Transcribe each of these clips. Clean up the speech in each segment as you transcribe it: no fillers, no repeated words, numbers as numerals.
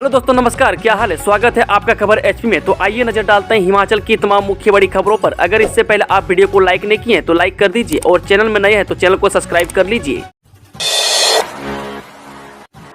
Hello दोस्तों, नमस्कार। क्या हाल है? स्वागत है आपका खबर एचपी में। तो आइए नजर डालते हैं हिमाचल की तमाम मुख्य बड़ी खबरों पर। अगर इससे पहले आप वीडियो को लाइक नहीं किए हैं तो लाइक कर दीजिए और चैनल में नए हैं तो चैनल को सब्सक्राइब कर लीजिए।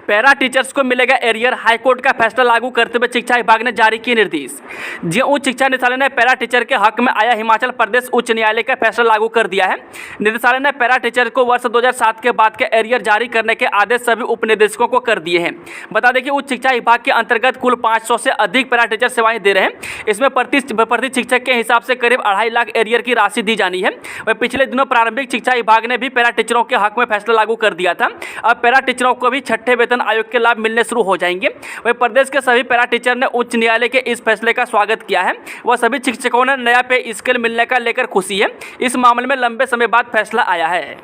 पैरा टीचर्स को मिलेगा एरियर, हाईकोर्ट का फैसला लागू करते हुए शिक्षा विभाग ने जारी किए निर्देश। जी उच्च शिक्षा निदेशालय ने पैरा टीचर के हक में आया हिमाचल प्रदेश उच्च न्यायालय का फैसला लागू कर दिया है। निदेशालय ने पैरा टीचर को वर्ष 2007 के बाद के एरियर जारी करने के आदेश सभी उपनिदेशकों को कर दिए हैं। बता दें कि उच्च शिक्षा विभाग के अंतर्गत कुल 500 से अधिक पैरा टीचर सेवाएं दे रहे हैं। इसमें प्रति शिक्षक के हिसाब से करीब 2.5 लाख एरियर की राशि दी जानी है। वह पिछले दिनों प्रारंभिक शिक्षा विभाग ने भी पैरा टीचरों के हक में फैसला लागू कर दिया था। अब पैरा टीचरों को भी छठे वेतन आयोग के लाभ मिलने शुरू हो जाएंगे। वही प्रदेश के सभी पैरा टीचर ने उच्च न्यायालय के इस फैसले का स्वागत किया है। वह सभी शिक्षकों ने नया पे स्केल मिलने का लेकर खुशी है। इस मामले में लंबे समय बाद फैसला आया है।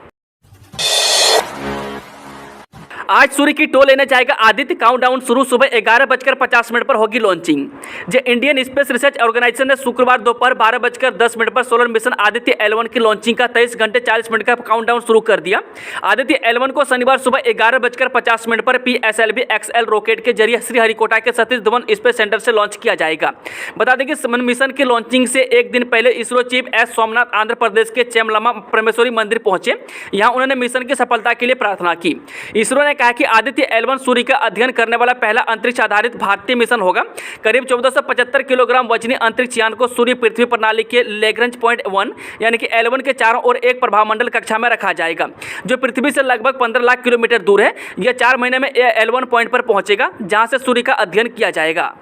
आज सूर्य की टो लेने जाएगा आदित्य। काउंटडाउन शुरू। सुबह 11:50 पर होगी लॉन्चिंग। जो इंडियन स्पेस रिसर्च ऑर्गेनाइजेशन ने शुक्रवार दोपहर 12:10 पर सोलर मिशन आदित्य L1 की लॉन्चिंग का 23 घंटे 40 मिनट का काउंटडाउन शुरू कर दिया। आदित्य L1 को शनिवार सुबह 11:50 पर PSLV XL रॉकेट के जरिए श्रीहरिकोटा के सतीश धवन स्पेस सेंटर से लॉन्च किया जाएगा। बता दें कि मिशन की लॉन्चिंग से एक दिन पहले इसरो चीफ एस सोमनाथ आंध्र प्रदेश के चेमलमा परमेश्वरी मंदिर पहुंचे। यहां उन्होंने मिशन की सफलता के लिए प्रार्थना की। इसरो ने कहा कि आदित्य L1 सूर्य का अध्ययन करने वाला पहला अंतरिक्ष आधारित भारतीय मिशन होगा। करीब 1475 किलोग्राम वजनी अंतरिक्ष यान को सूर्य पृथ्वी प्रणाली के लैग्रेंज पॉइंट 1 यानी कि L1 के चारों ओर एक प्रभामंडल कक्षा में रखा जाएगा, जो पृथ्वी से लगभग 15 लाख किलोमीटर दूर है। यह 4 महीने में L1 पॉइंट पर पहुंचेगा, जहां से सूर्य का अध्ययन किया जाएगा।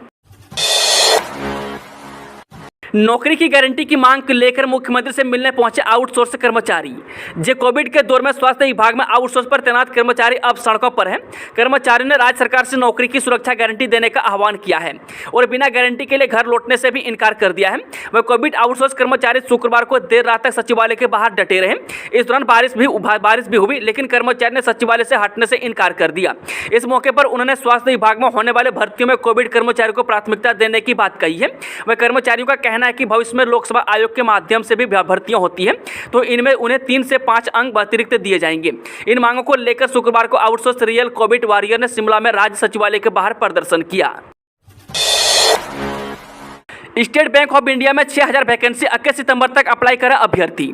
नौकरी की गारंटी की मांग को लेकर मुख्यमंत्री से मिलने पहुंचे आउटसोर्स कर्मचारी। जे कोविड के दौर में स्वास्थ्य विभाग में आउटसोर्स पर तैनात कर्मचारी अब सड़कों पर हैं। कर्मचारियों ने राज्य सरकार से नौकरी की सुरक्षा गारंटी देने का आह्वान किया है और बिना गारंटी के लिए घर लौटने से भी इनकार कर दिया है। वह कोविड आउटसोर्स कर्मचारी शुक्रवार को देर रात तक सचिवालय के बाहर डटे रहे। इस दौरान बारिश भी हुई, लेकिन कर्मचारी ने सचिवालय से हटने से इनकार कर दिया। इस मौके पर उन्होंने स्वास्थ्य विभाग में होने वाले भर्तियों में कोविड कर्मचारियों को प्राथमिकता देने की बात कही है। वह कर्मचारियों का कहना है कि भविष्य में लोकसभा आयोग के माध्यम से भी भर्तियां होती हैं, तो इनमें उन्हें 3 से 5 अंक अतिरिक्त दिए जाएंगे। इन मांगों को लेकर शुक्रवार को आउटसोर्स रियल कोविड वॉरियर ने शिमला में राज्य सचिवालय के बाहर प्रदर्शन किया। स्टेट बैंक ऑफ इंडिया में 6000 वैकेंसी 21 सितंबर तक अप्लाई करें अभ्यर्थी।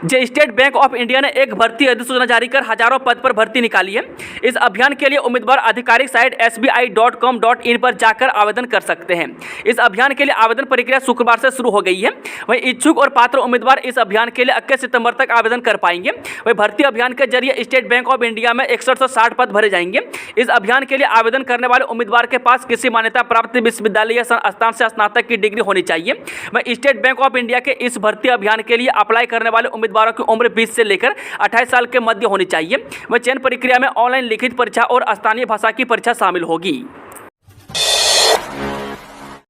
जो स्टेट बैंक ऑफ इंडिया ने एक भर्ती अधिसूचना जारी कर हजारों पद पर भर्ती निकाली है। इस अभियान के लिए उम्मीदवार आधिकारिक साइट sbi.com.in पर जाकर आवेदन कर सकते हैं। इस अभियान के लिए आवेदन प्रक्रिया शुक्रवार से शुरू हो गई है। वहीं इच्छुक और पात्र उम्मीदवार इस अभियान के लिए 21 सितंबर तक आवेदन कर पाएंगे। वहीं भर्ती अभियान के जरिए स्टेट बैंक ऑफ इंडिया में 6160 पद भरे जाएंगे। इस अभियान के लिए आवेदन करने वाले उम्मीदवार के पास किसी मान्यता प्राप्त विश्वविद्यालय या संस्थान से स्नातक की डिग्री होनी चाहिए। वह स्टेट बैंक ऑफ इंडिया के इस भर्ती अभियान के लिए अप्लाई करने वाले उम्मीदवारों की उम्र 20 से लेकर 28 साल के मध्य होनी चाहिए। वह चयन प्रक्रिया में ऑनलाइन लिखित परीक्षा और स्थानीय भाषा की परीक्षा शामिल होगी।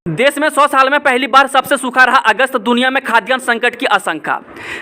देश में 100 साल में पहली बार सबसे सूखा रहा अगस्त। दुनिया में खाद्यान्न संकट की आशंका।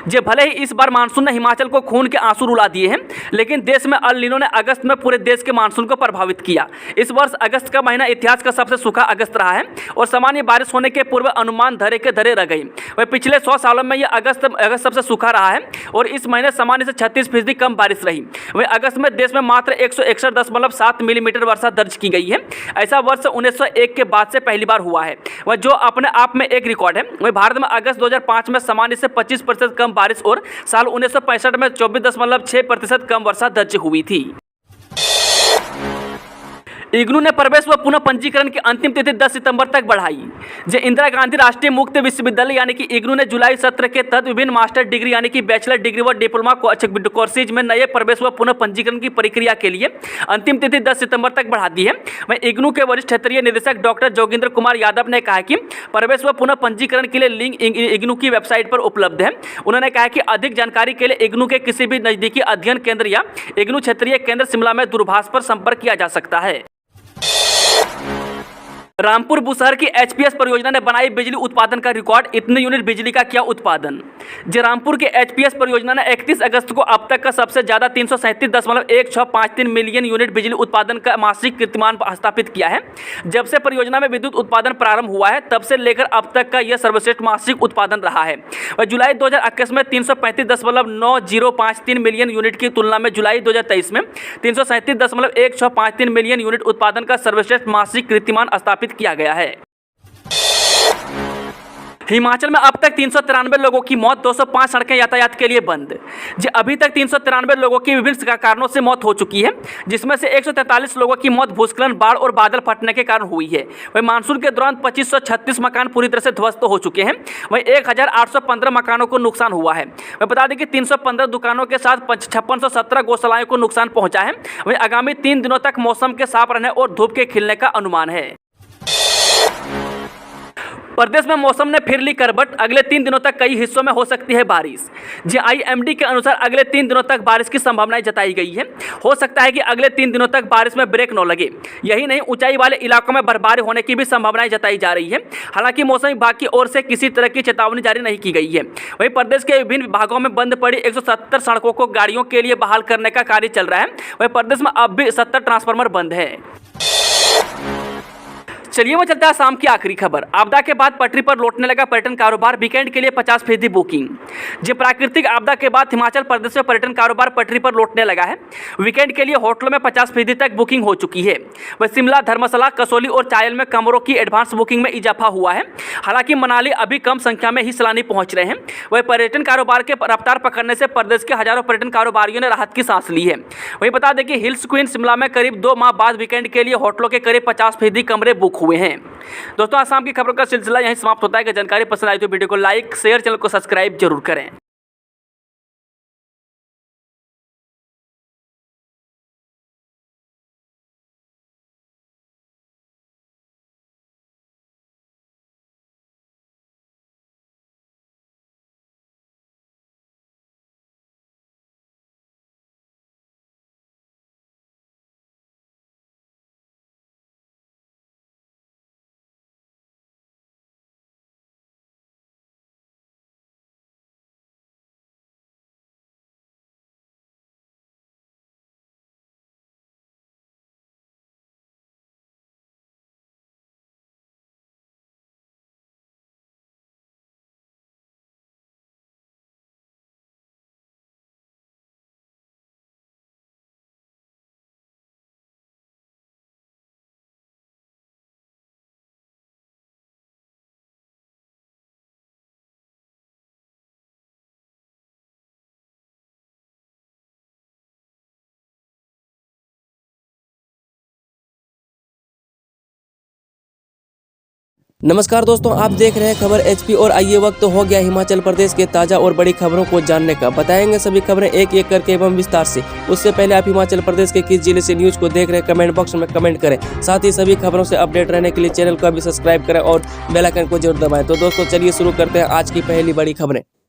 जे भले ही इस बार मानसून ने हिमाचल को खून के आंसू रुला दिए हैं, लेकिन देश में अल नीनो ने अगस्त में पूरे देश के मानसून को प्रभावित किया। इस वर्ष अगस्त का महीना इतिहास का सबसे सूखा अगस्त रहा है और सामान्य बारिश होने के पूर्व अनुमान धरे के धरे रह गए। वह पिछले 100 सालों में यह अगस्त सबसे सूखा रहा है और इस महीने सामान्य से 36% कम बारिश रही। वह अगस्त में देश में मात्र 161.7 मिलीमीटर वर्षा दर्ज की गई है। ऐसा वर्ष 1901 के बाद से पहली बार हुआ है, वह जो अपने आप में एक रिकॉर्ड है। वही भारत में अगस्त 2005 में सामान्य से 25% कम बारिश और साल 1965 में 24.6% कम वर्षा दर्ज हुई थी। इग्नू ने प्रवेश व पुनः पंजीकरण की अंतिम तिथि 10 सितंबर तक बढ़ाई। जो इंदिरा गांधी राष्ट्रीय मुक्त विश्वविद्यालय यानी कि इग्नू ने जुलाई सत्र के तहत विभिन्न मास्टर डिग्री यानी कि बैचलर डिग्री व डिप्लोमा कोर्सेज में नए प्रवेश व पुनः पंजीकरण की प्रक्रिया के लिए अंतिम तिथि 10 सितंबर तक बढ़ा दी है। वहीं इग्नू के वरिष्ठ क्षेत्रीय निदेशक डॉक्टर जोगिंद्र कुमार यादव ने कहा कि प्रवेश व पुनः पंजीकरण के लिए लिंक इग्नू की वेबसाइट पर उपलब्ध है। उन्होंने कहा कि अधिक जानकारी के लिए इग्नू के किसी भी नजदीकी अध्ययन केंद्र या इग्नू क्षेत्रीय केंद्र शिमला में दूरभाष पर संपर्क किया जा सकता है। रामपुर बुशहर की एचपीएस परियोजना ने बनाई बिजली उत्पादन का रिकॉर्ड। इतने यूनिट बिजली का किया उत्पादन। जी रामपुर के एचपीएस परियोजना ने 31 अगस्त को अब तक का सबसे ज्यादा 337.1653 मिलियन यूनिट बिजली उत्पादन का मासिक कीर्तिमान स्थापित किया है। जब से परियोजना में विद्युत उत्पादन प्रारंभ हुआ है तब से लेकर अब तक का यह सर्वश्रेष्ठ मासिक उत्पादन रहा है। वह जुलाई 2021 में 335.9053 मिलियन यूनिट की तुलना में जुलाई 2023 में 337.1653 मिलियन यूनिट उत्पादन का सर्वश्रेष्ठ मासिक कीर्तिमान स्थापित किया गया है। हिमाचल में अब तक 393 लोगों की मौत, 205 सड़कें यातायात के लिए बंद। जी अभी तक 393 लोगों की विभिन्न कारणों से मौत हो चुकी है, जिसमें से 143 लोगों की मौत भूस्खलन, बाढ़ और बादल फटने के कारण हुई है। वहीं मानसून के दौरान 2536 मकान पूरी तरह से ध्वस्त हो चुके हैं। वहीं 1815 मकानों को नुकसान हुआ है। मैं बता दें कि 315 दुकानों के साथ 5617 गौशालाओं को नुकसान पहुंचा है। वहीं आगामी 3 दिनों तक मौसम के साफ रहने और धूप के खिलने का अनुमान है। प्रदेश में मौसम ने फिर ली करवट, अगले 3 दिनों तक कई हिस्सों में हो सकती है बारिश। जी आईएमडी के अनुसार अगले 3 दिनों तक बारिश की संभावनाएं जताई गई है। हो सकता है कि अगले 3 दिनों तक बारिश में ब्रेक न लगे। यही नहीं, ऊंचाई वाले इलाकों में बर्फबारी होने की भी संभावनाएं जताई जा रही है। हालांकि मौसम विभाग की ओर से किसी तरह की चेतावनी जारी नहीं की गई है। वहीं प्रदेश के विभिन्न भागों में बंद पड़ी 170 सड़कों को गाड़ियों के लिए बहाल करने का कार्य चल रहा है। वहीं प्रदेश में अब भी 70 ट्रांसफार्मर बंद है। चलिए वो चलता है शाम की आखिरी खबर। आपदा के बाद पटरी पर लौटने लगा पर्यटन कारोबार, वीकेंड के लिए 50% बुकिंग। जी प्राकृतिक आपदा के बाद हिमाचल प्रदेश में पर्यटन कारोबार पटरी पर लौटने लगा है। वीकेंड के लिए होटलों में 50% तक बुकिंग हो चुकी है। वह शिमला, धर्मशाला, कसौली और चायल में कमरों की एडवांस बुकिंग में इजाफा हुआ है। हालांकि मनाली अभी कम संख्या में ही सैलानी पहुंच रहे हैं। वह पर्यटन कारोबार के रफ्तार पकड़ने से प्रदेश के हजारों पर्यटन कारोबारियों ने राहत की सांस ली है। वहीं बता दें कि हिल्स क्वीन शिमला में करीब 2 माह बाद वीकेंड के लिए होटलों के करीब 50% कमरे बुक हुए हैं। दोस्तों आज शाम की खबरों का सिलसिला यहीं समाप्त होता है। कि जानकारी पसंद आई तो वीडियो को लाइक, शेयर, चैनल को सब्सक्राइब जरूर करें। नमस्कार दोस्तों, आप देख रहे हैं खबर एचपी और आइए वक्त हो गया हिमाचल प्रदेश के ताजा और बड़ी खबरों को जानने का। बताएंगे सभी खबरें एक एक करके एवं विस्तार से। उससे पहले आप हिमाचल प्रदेश के किस जिले से न्यूज को देख रहे हैं कमेंट बॉक्स में कमेंट करें। साथ ही सभी खबरों से अपडेट रहने के लिए चैनल को भी सब्सक्राइब करें और बेल आइकन को जरूर दबाएं। तो दोस्तों चलिए शुरू करते हैं आज की पहली बड़ी खबरें।